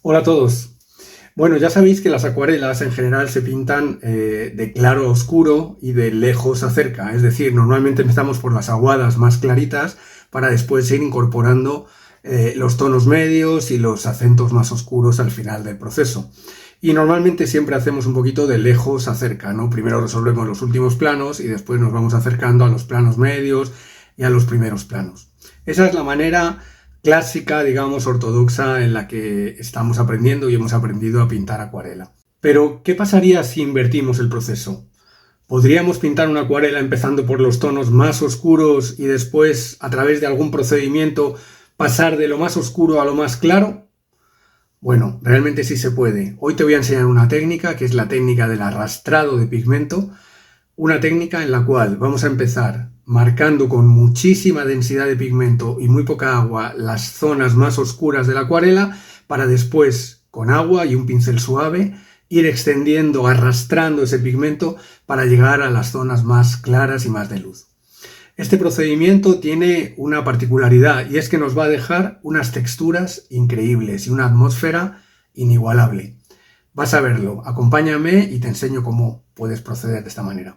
Hola a todos. Bueno, ya sabéis que las acuarelas en general se pintan de claro a oscuro y de lejos a cerca. Es decir, normalmente empezamos por las aguadas más claritas para después ir incorporando los tonos medios y los acentos más oscuros al final del proceso. Y normalmente siempre hacemos un poquito de lejos a cerca, ¿no? Primero resolvemos los últimos planos y después nos vamos acercando a los planos medios y a los primeros planos. Esa es la manera clásica, digamos, ortodoxa en la que estamos aprendiendo y hemos aprendido a pintar acuarela. Pero, ¿qué pasaría si invertimos el proceso? ¿Podríamos pintar una acuarela empezando por los tonos más oscuros y después, a través de algún procedimiento, pasar de lo más oscuro a lo más claro? Bueno, realmente sí se puede. Hoy te voy a enseñar una técnica que es la técnica del arrastrado de pigmento, una técnica en la cual vamos a empezar marcando con muchísima densidad de pigmento y muy poca agua las zonas más oscuras de la acuarela para después, con agua y un pincel suave, ir extendiendo, arrastrando ese pigmento para llegar a las zonas más claras y más de luz. Este procedimiento tiene una particularidad y es que nos va a dejar unas texturas increíbles y una atmósfera inigualable. Vas a verlo, acompáñame y te enseño cómo puedes proceder de esta manera.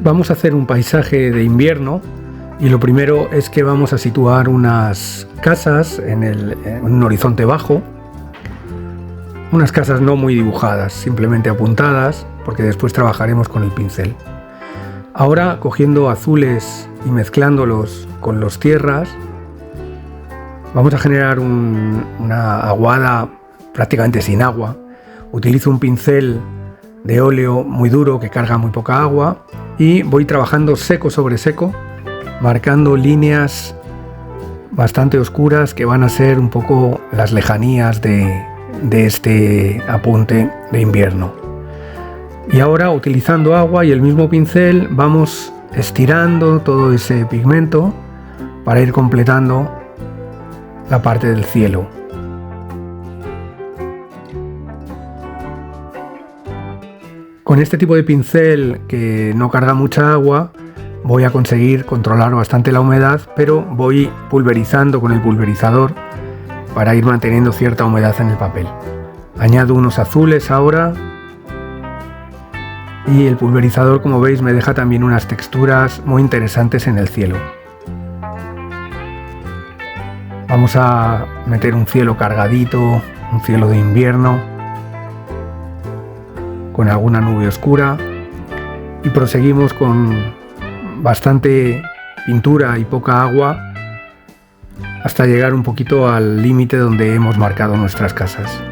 Vamos a hacer un paisaje de invierno y lo primero es que vamos a situar unas casas en un horizonte bajo, unas casas no muy dibujadas, simplemente apuntadas, porque después trabajaremos con el pincel. Ahora, cogiendo azules y mezclándolos con los tierras, vamos a generar una aguada prácticamente sin agua. Utilizo un pincel de óleo muy duro que carga muy poca agua y voy trabajando seco sobre seco, marcando líneas bastante oscuras que van a ser un poco las lejanías de este apunte de invierno. Y ahora, utilizando agua y el mismo pincel, vamos estirando todo ese pigmento para ir completando la parte del cielo. Con este tipo de pincel que no carga mucha agua, voy a conseguir controlar bastante la humedad, pero voy pulverizando con el pulverizador para ir manteniendo cierta humedad en el papel. Añado unos azules ahora y el pulverizador, como veis, me deja también unas texturas muy interesantes en el cielo. Vamos a meter un cielo cargadito, un cielo de invierno, con alguna nube oscura, y proseguimos con bastante pintura y poca agua hasta llegar un poquito al límite donde hemos marcado nuestras casas.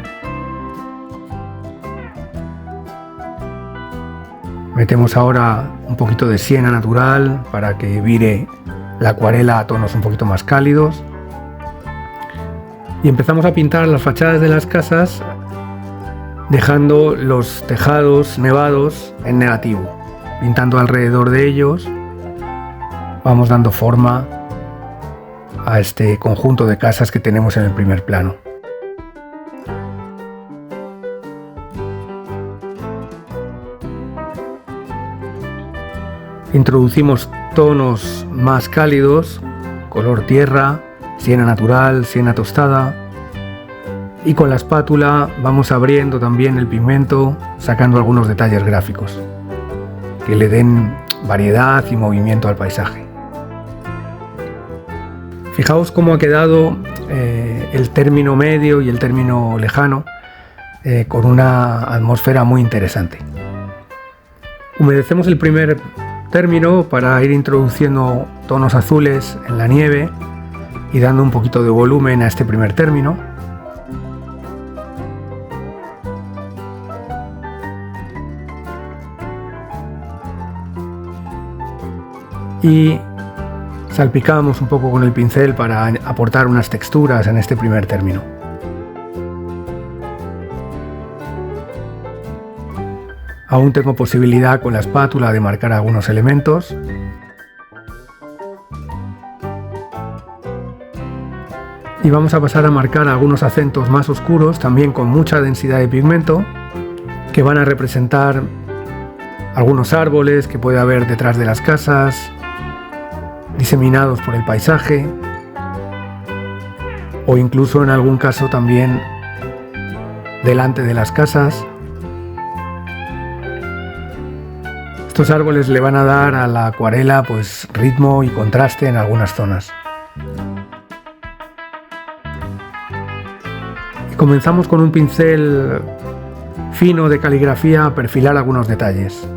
Metemos ahora un poquito de siena natural para que vire la acuarela a tonos un poquito más cálidos. Y empezamos a pintar las fachadas de las casas, dejando los tejados nevados en negativo. Pintando alrededor de ellos, vamos dando forma a este conjunto de casas que tenemos en el primer plano. Introducimos tonos más cálidos, color tierra, siena natural, siena tostada, y con la espátula vamos abriendo también el pigmento, sacando algunos detalles gráficos que le den variedad y movimiento al paisaje. Fijaos cómo ha quedado el término medio y el término lejano, con una atmósfera muy interesante. Humedecemos el primer término para ir introduciendo tonos azules en la nieve y dando un poquito de volumen a este primer término. Y salpicamos un poco con el pincel para aportar unas texturas en este primer término. Aún tengo posibilidad con la espátula de marcar algunos elementos. Y vamos a pasar a marcar algunos acentos más oscuros, también con mucha densidad de pigmento, que van a representar algunos árboles que puede haber detrás de las casas, diseminados por el paisaje, o incluso en algún caso también delante de las casas. Estos árboles le van a dar a la acuarela pues ritmo y contraste en algunas zonas. Y comenzamos con un pincel fino de caligrafía a perfilar algunos detalles.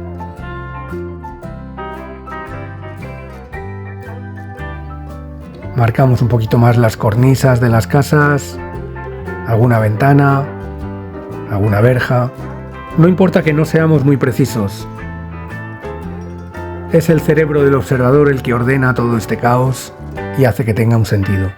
Marcamos un poquito más las cornisas de las casas, alguna ventana, alguna verja. No importa que no seamos muy precisos. Es el cerebro del observador el que ordena todo este caos y hace que tenga un sentido.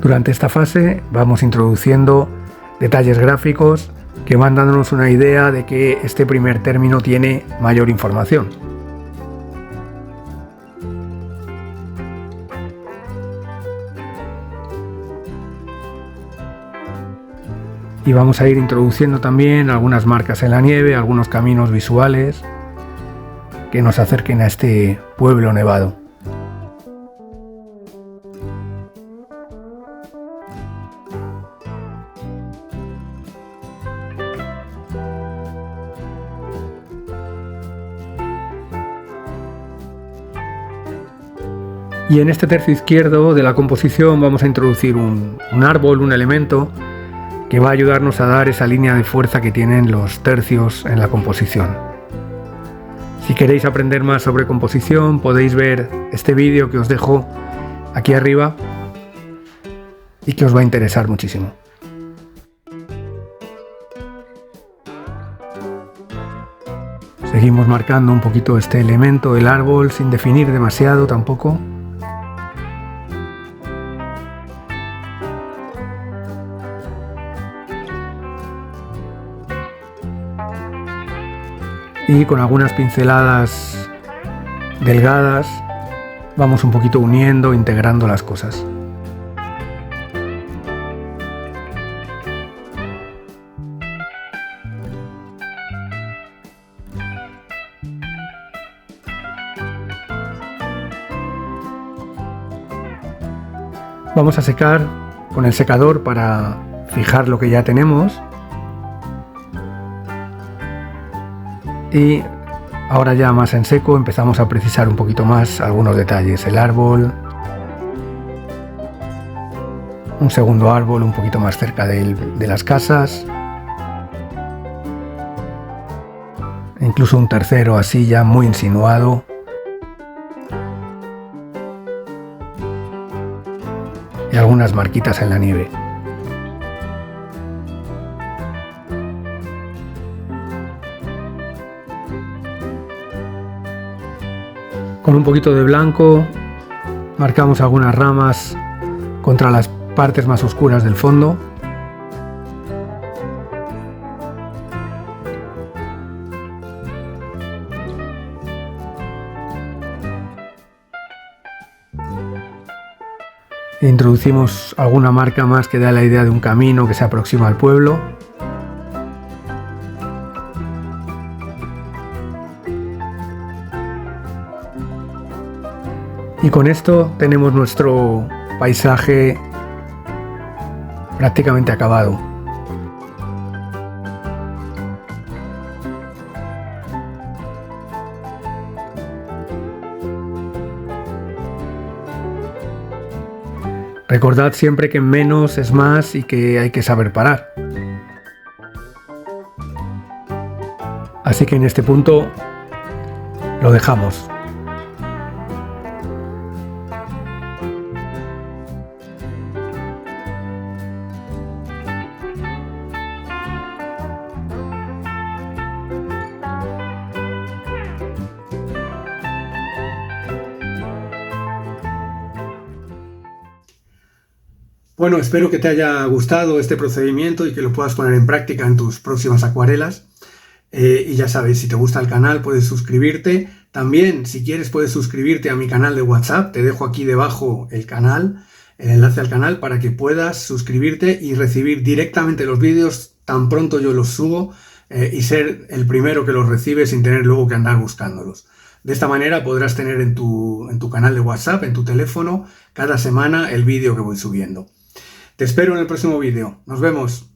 Durante esta fase vamos introduciendo detalles gráficos que van dándonos una idea de que este primer término tiene mayor información. Y vamos a ir introduciendo también algunas marcas en la nieve, algunos caminos visuales que nos acerquen a este pueblo nevado. Y en este tercio izquierdo de la composición vamos a introducir un árbol, un elemento que va a ayudarnos a dar esa línea de fuerza que tienen los tercios en la composición. Si queréis aprender más sobre composición, podéis ver este vídeo que os dejo aquí arriba y que os va a interesar muchísimo. Seguimos marcando un poquito este elemento del árbol sin definir demasiado tampoco. Y con algunas pinceladas delgadas vamos un poquito uniendo, integrando las cosas. Vamos a secar con el secador para fijar lo que ya tenemos. Y ahora ya más en seco empezamos a precisar un poquito más algunos detalles. El árbol, un segundo árbol un poquito más cerca de las casas, e incluso un tercero así ya muy insinuado. Y algunas marquitas en la nieve. Con un poquito de blanco marcamos algunas ramas contra las partes más oscuras del fondo. Introducimos alguna marca más que da la idea de un camino que se aproxima al pueblo. Y con esto tenemos nuestro paisaje prácticamente acabado. Recordad siempre que menos es más y que hay que saber parar. Así que en este punto lo dejamos. Bueno, espero que te haya gustado este procedimiento y que lo puedas poner en práctica en tus próximas acuarelas. Y ya sabes, si te gusta el canal puedes suscribirte. También, si quieres, puedes suscribirte a mi canal de WhatsApp. Te dejo aquí debajo el enlace al canal para que puedas suscribirte y recibir directamente los vídeos tan pronto yo los subo y ser el primero que los recibe sin tener luego que andar buscándolos. De esta manera podrás tener en tu canal de WhatsApp, en tu teléfono, cada semana el vídeo que voy subiendo. Te espero en el próximo vídeo. Nos vemos.